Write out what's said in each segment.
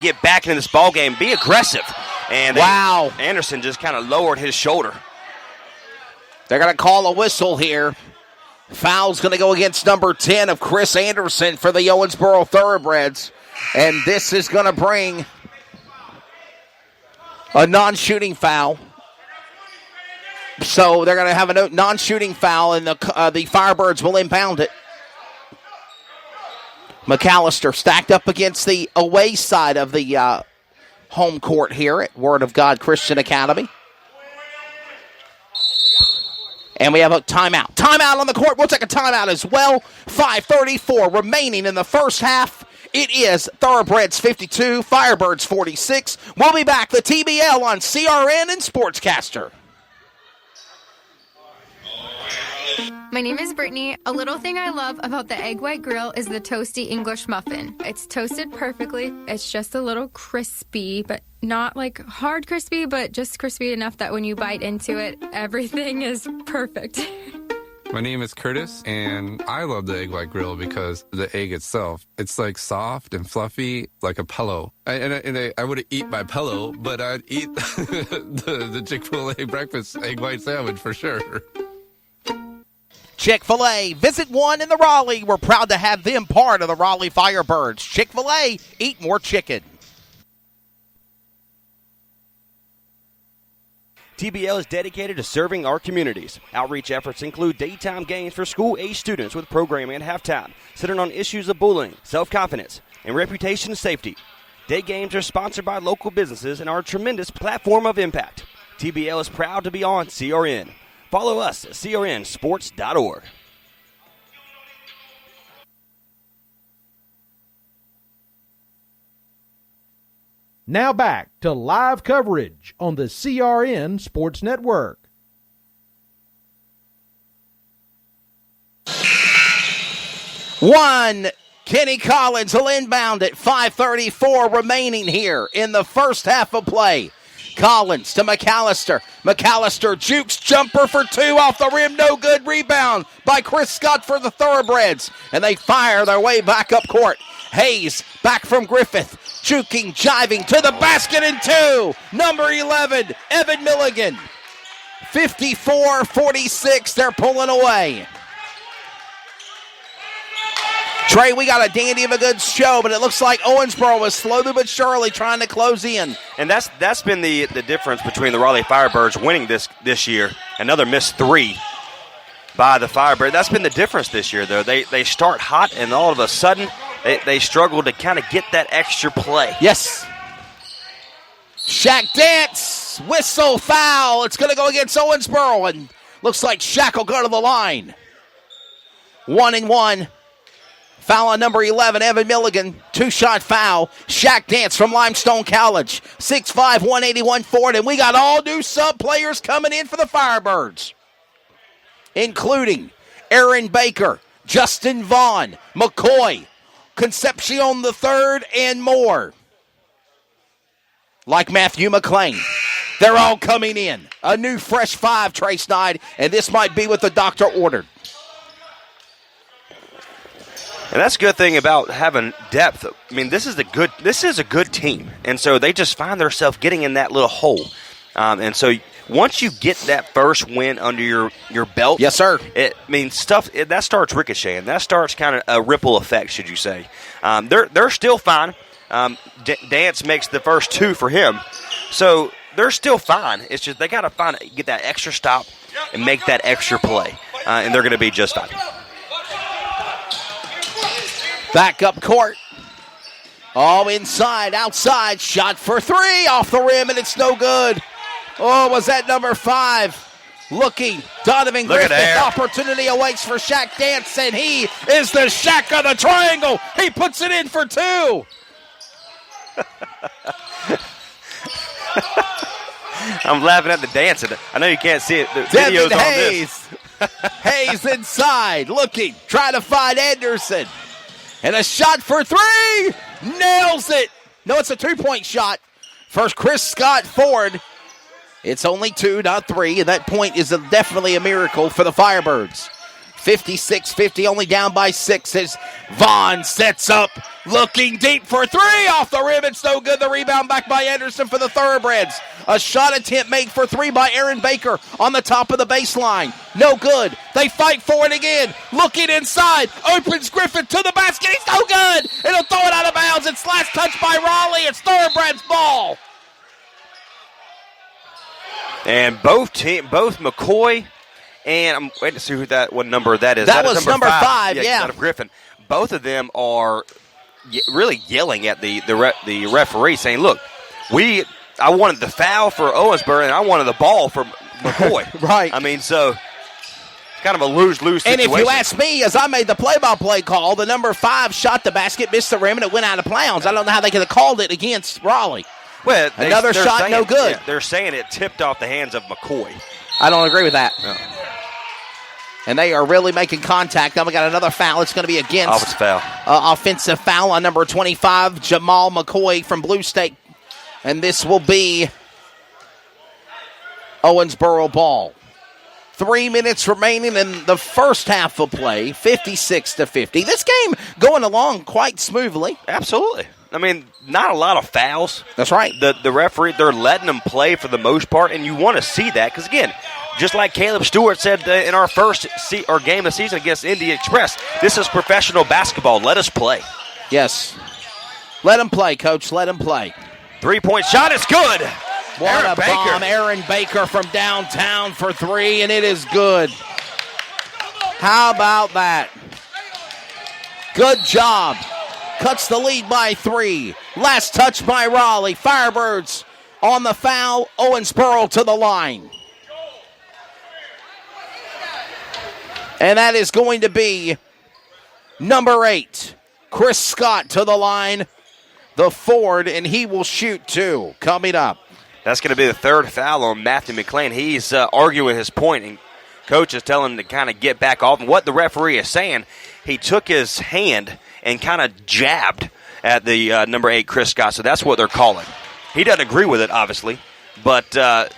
get back into this ball game, be aggressive. And wow. Anderson just kind of lowered his shoulder. They're going to call a whistle here. Foul's going to go against number 10 of Chris Anderson for the Owensboro Thoroughbreds. And this is going to bring a non-shooting foul. So they're going to have a non-shooting foul, and the Firebirds will inbound it. McAllister stacked up against the away side of the home court here at Word of God Christian Academy. And we have a timeout. Timeout on the court. We'll take a timeout as well. 5:34 remaining in the first half. It is Thoroughbreds 52, Firebirds 46. We'll be back. The TBL on CRN and Sportscaster. My name is Brittany. A little thing I love about the Egg White Grill is the toasty English muffin. It's toasted perfectly. It's just a little crispy, but not like hard crispy, but just crispy enough that when you bite into it, everything is perfect. My name is Curtis, and I love the Egg White Grill because the egg itself, it's like soft and fluffy, like a pillow. I wouldn't eat my pillow, but I'd eat the Chick-fil-A breakfast egg white sandwich for sure. Chick-fil-A, visit one in the Raleigh. We're proud to have them part of the Raleigh Firebirds. Chick-fil-A, eat more chicken. TBL is dedicated to serving our communities. Outreach efforts include daytime games for school-age students with programming at halftime, centered on issues of bullying, self-confidence, and reputation safety. Day games are sponsored by local businesses and are a tremendous platform of impact. TBL is proud to be on CRN. Follow us at crnsports.org. Now back to live coverage on the CRN Sports Network. Kenny Collins will inbound at 5:34 remaining here in the first half of play. Collins to McAllister. McAllister jukes jumper for two off the rim. No good. Rebound by Chris Scott for the Thoroughbreds. And they fire their way back up court. Hayes back from Griffith. Juking, jiving to the basket and two. Number 11, Evan Milligan. 54-46. They're pulling away. Trey, we got a dandy of a good show, but it looks like Owensboro was slowly but surely trying to close in. And that's been the difference between the Raleigh Firebirds winning this year. Another missed three by the Firebirds. That's been the difference this year, though. They start hot, and all of a sudden they struggle to kind of get that extra play. Yes. Shaq Dance, whistle, foul. It's going to go against Owensboro, and looks like Shaq will go to the line. 1-1. Foul on number 11, Evan Milligan. Two-shot foul. Shaq Dance from Limestone College. 6'5", 181 forward. And we got all new sub-players coming in for the Firebirds, including Aaron Baker, Justin Vaughn, McCoy, Concepcion III, and more. Like Matthew McClain. They're all coming in. A new fresh five, Trey Snyde, and this might be what the doctor ordered. And that's a good thing about having depth. I mean, this is a good team. And so they just find themselves getting in that little hole. And so once you get that first win under your belt, yes, sir. That starts ricocheting. That starts kind of a ripple effect, should you say. They're still fine. Dance makes the first two for him. So they're still fine. It's just they got to get that extra stop and make that extra play. And they're going to be just fine. Back up court. All inside, outside. Shot for three off the rim, and it's no good. Oh, was that number 5? Looking. Donovan Griffith. Opportunity awaits for Shaq Dance, and he is the Shaq of the triangle. He puts it in for two. I'm laughing at the dance. I know you can't see it. The video's on this. Hayes inside. Looking. Trying to find Anderson. And a shot for three. Nails it. No, it's a two-point shot. First, Chris Scott Ford. It's only 2, not 3. And that point is definitely a miracle for the Firebirds. 56-50, only down by 6 as Vaughn sets up Looking deep for three off the rim. It's no good. The rebound back by Anderson for the Thoroughbreds. A shot attempt made for three by Aaron Baker on the top of the baseline. No good. They fight for it again. Looking inside. Opens Griffith to the basket. He's no good. It'll throw it out of bounds. It's last touch by Raleigh. It's Thoroughbreds ball. And both McCoy and I'm waiting to see what number that is. That was number five, yeah. Out of Griffin. Both of them are really yelling at the referee, saying, "Look, I wanted the foul for Owensboro, and I wanted the ball for McCoy." Right. I mean, so kind of a lose-lose situation. And if you ask me, as I made the play-by-play call, the number 5 shot the basket, missed the rim, and it went out of bounds. I don't know how they could have called it against Raleigh. Well, another shot, saying, no good. Yeah, they're saying it tipped off the hands of McCoy. I don't agree with that. No. And they are really making contact. Now we got another foul. It's going to be against offensive foul on number 25, Jamal McCoy from Blue State. And this will be Owensboro ball. 3 minutes remaining in the first half of play, 56-50. This game going along quite smoothly. Absolutely. I mean, not a lot of fouls. That's right. The referee, they're letting them play for the most part, and you want to see that because, again, just like Caleb Stewart said in our first game of the season against Indy Express, this is professional basketball. Let us play. Yes. Let them play, Coach. Let them play. 3-point shot is good. What a bomb. Aaron Baker from downtown for 3, and it is good. How about that? Good job. Cuts the lead by 3. Last touch by Raleigh. Firebirds on the foul. Owensboro to the line. And that is going to be number 8. Chris Scott to the line. The forward, and he will shoot 2. Coming up. That's going to be the third foul on Matthew McLean. He's arguing his point, and coach is telling him to kind of get back off. And what the referee is saying, he took his hand and kind of jabbed at the number 8, Chris Scott. So that's what they're calling. He doesn't agree with it, obviously. But good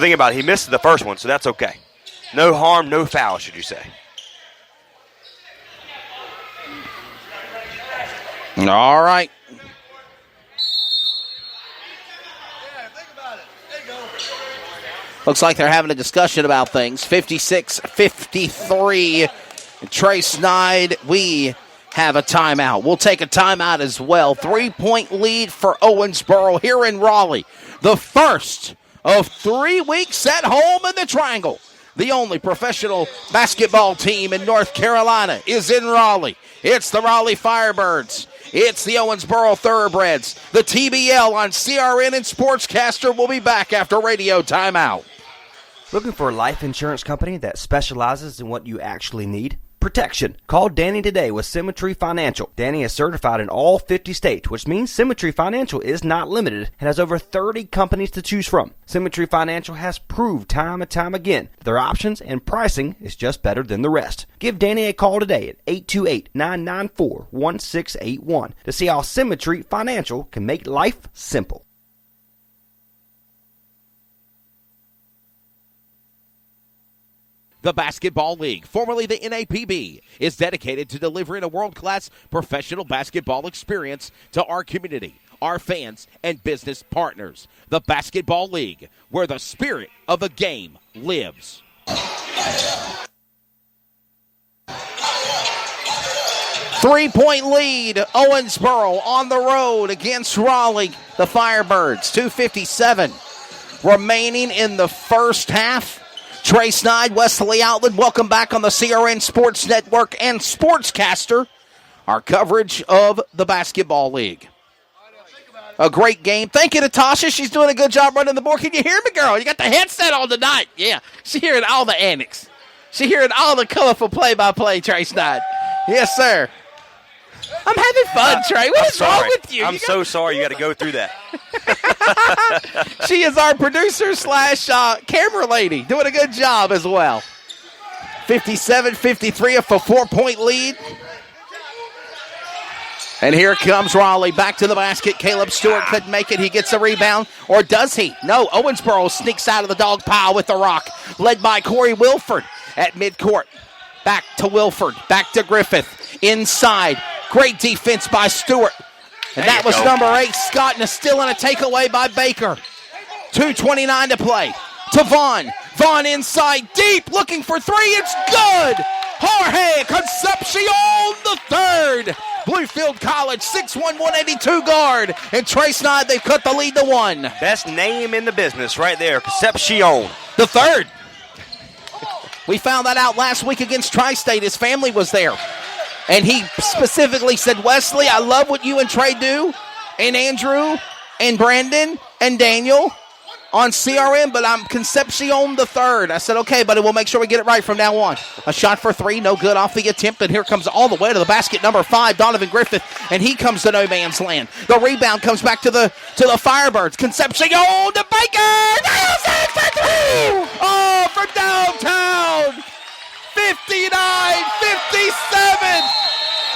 thing about it, he missed the first one, so that's okay. No harm, no foul, should you say. All right. Looks like they're having a discussion about things. 56-53. Trey Snide, we have a timeout. We'll take a timeout as well. 3-point lead for Owensboro here in Raleigh. The first of 3 weeks at home in the Triangle. The only professional basketball team in North Carolina is in Raleigh. It's the Raleigh Firebirds. It's the Owensboro Thoroughbreds. The TBL on CRN and Sportscaster will be back after radio timeout. Looking for a life insurance company that specializes in what you actually need? Protection. Call Danny today with Symmetry Financial. Danny is certified in all 50 states, which means Symmetry Financial is not limited and has over 30 companies to choose from. Symmetry Financial has proved time and time again that their options and pricing is just better than the rest. Give Danny a call today at 828-994-1681 to see how Symmetry Financial can make life simple. The Basketball League, formerly the NAPB, is dedicated to delivering a world-class professional basketball experience to our community, our fans, and business partners. The Basketball League, where the spirit of the game lives. Three-point lead, Owensboro on the road against Raleigh, the Firebirds. 2:57 remaining in the first half. Trey Snide, Wesley Outland, welcome back on the CRN Sports Network and Sportscaster, our coverage of the Basketball League. A great game. Thank you, Natasha. She's doing a good job running the board. Can you hear me, girl? You got the headset on tonight. Yeah, she's hearing all the antics. She's hearing all the colorful play-by-play, Trey Snide. Yes, sir. I'm having fun, Trey. What is wrong with you? I'm so sorry you got to go through that. She is our producer / camera lady, doing a good job as well. 57-53, a 4-point lead. And here comes Raleigh back to the basket. Caleb Stewart couldn't make it. He gets a rebound. Or does he? No, Owensboro sneaks out of the dog pile with the rock. Led by Corey Wilford at midcourt. Back to Wilford. Back to Griffith. inside. Great defense by Stewart. And that was number 8, Scott, and a steal and a takeaway by Baker. 2:29 to play. To Vaughn. Vaughn inside, deep, looking for 3. It's good! Jorge Concepcion the third. Bluefield College, 6'1", 182 guard. And Trace Nod, they've cut the lead to 1. Best name in the business right there, Concepcion. The third. We found that out last week against Tri-State. His family was there. And he specifically said, Wesley, I love what you and Trey do, and Andrew, and Brandon, and Daniel on CRM, but I'm Concepcion the third. I said, okay, buddy, we'll make sure we get it right from now on. A shot for 3, no good off the attempt, and here comes all the way to the basket, number 5, Donovan Griffith, and he comes to no man's land. The rebound comes back to the Firebirds. Concepcion to Baker! Nails it for 3! Oh, from downtown! 59-57!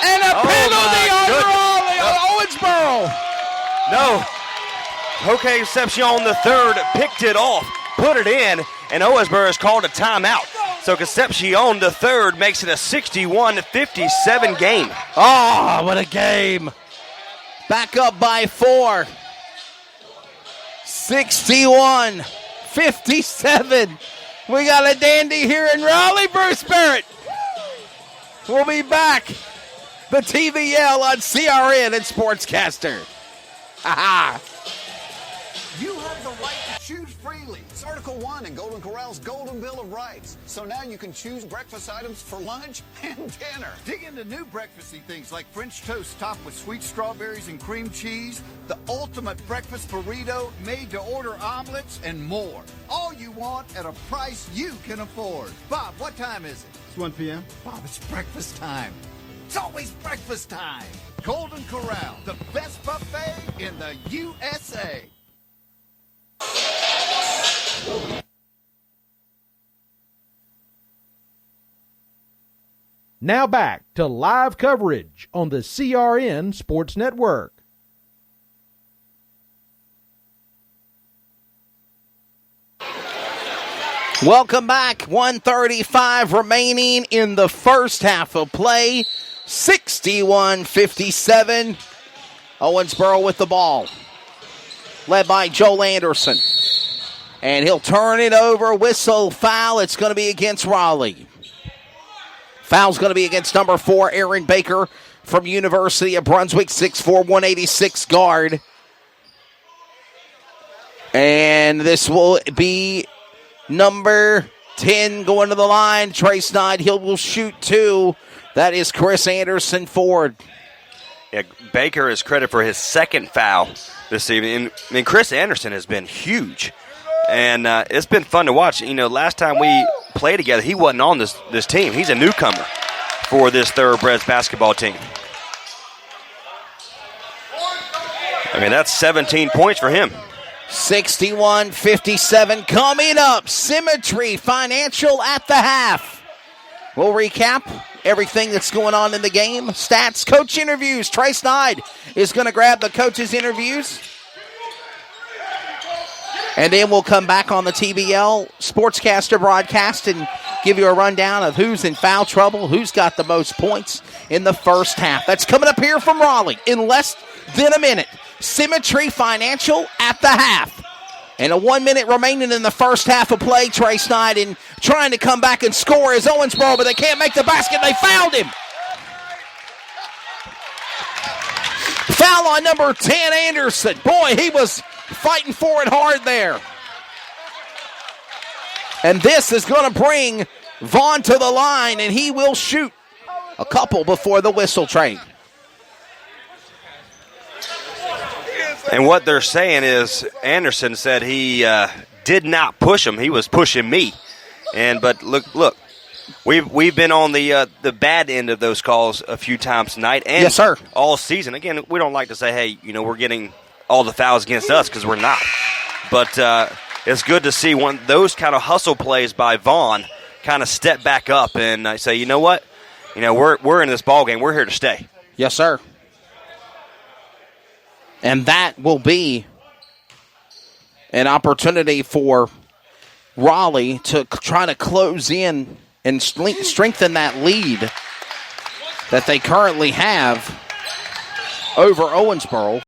And a penalty on Raleigh on Owensboro! No. Jorge Concepcion the third picked it off, put it in, and Owensboro is called a timeout. So Concepcion the third makes it a 61-57 game. Oh, what a game. Back up by 4. 61-57. We got a dandy here in Raleigh, Bruce Barrett. We'll be back. The TVL on CRN and Sportscaster. Ha-ha. You have the right to choose freely. It's Article 1 in Golden Corral's Golden Bill of Rights. So now you can choose breakfast items for lunch and dinner. Dig into new breakfasty things like French toast topped with sweet strawberries and cream cheese, the ultimate breakfast burrito, made-to-order omelets, and more. All you want at a price you can afford. Bob, what time is it? It's 1 p.m. Bob, it's breakfast time. It's always breakfast time. Golden Corral, the best buffet in the USA. Now back to live coverage on the CRN Sports Network. Welcome back. 1:35 remaining in the first half of play. 61-57. Owensboro with the ball. Led by Joel Anderson. And he'll turn it over. Whistle, foul. It's going to be against Raleigh. Foul's going to be against number 4, Aaron Baker from University of Brunswick, 6'4", 186 guard. And this will be number 10 going to the line. Trace Knight, he will shoot 2. That is Chris Anderson Ford. Yeah, Baker is credit for his second foul this evening. I mean, Chris Anderson has been huge, and it's been fun to watch. You know, last time we played together, he wasn't on this team. He's a newcomer for this Thoroughbreds basketball team. I mean, that's 17 points for him. 61-57 coming up. Symmetry Financial at the half. We'll recap everything that's going on in the game. Stats, coach interviews. Trace Knight is going to grab the coach's interviews. And then we'll come back on the TBL Sportscaster broadcast and give you a rundown of who's in foul trouble, who's got the most points in the first half. That's coming up here from Raleigh in less than a minute. Symmetry Financial at the half. And a 1 minute remaining in the first half of play. Trace Knight in trying to come back and score is Owensboro, but they can't make the basket. They fouled him. Foul on number 10, Anderson. Boy, he was fighting for it hard there. And this is going to bring Vaughn to the line, and he will shoot a couple before the whistle train. And what they're saying is Anderson said he did not push him. He was pushing me. But look, we've been on the bad end of those calls a few times tonight and yes, sir. all season. Again, we don't like to say, hey, we're getting all the fouls against us because we're not. But it's good to see those kind of hustle plays by Vaughn kind of step back up and say, you know what? We're in this ball game. We're here to stay. Yes, sir. And that will be an opportunity for Raleigh to try to close in and strengthen that lead. that they currently have over Owensboro.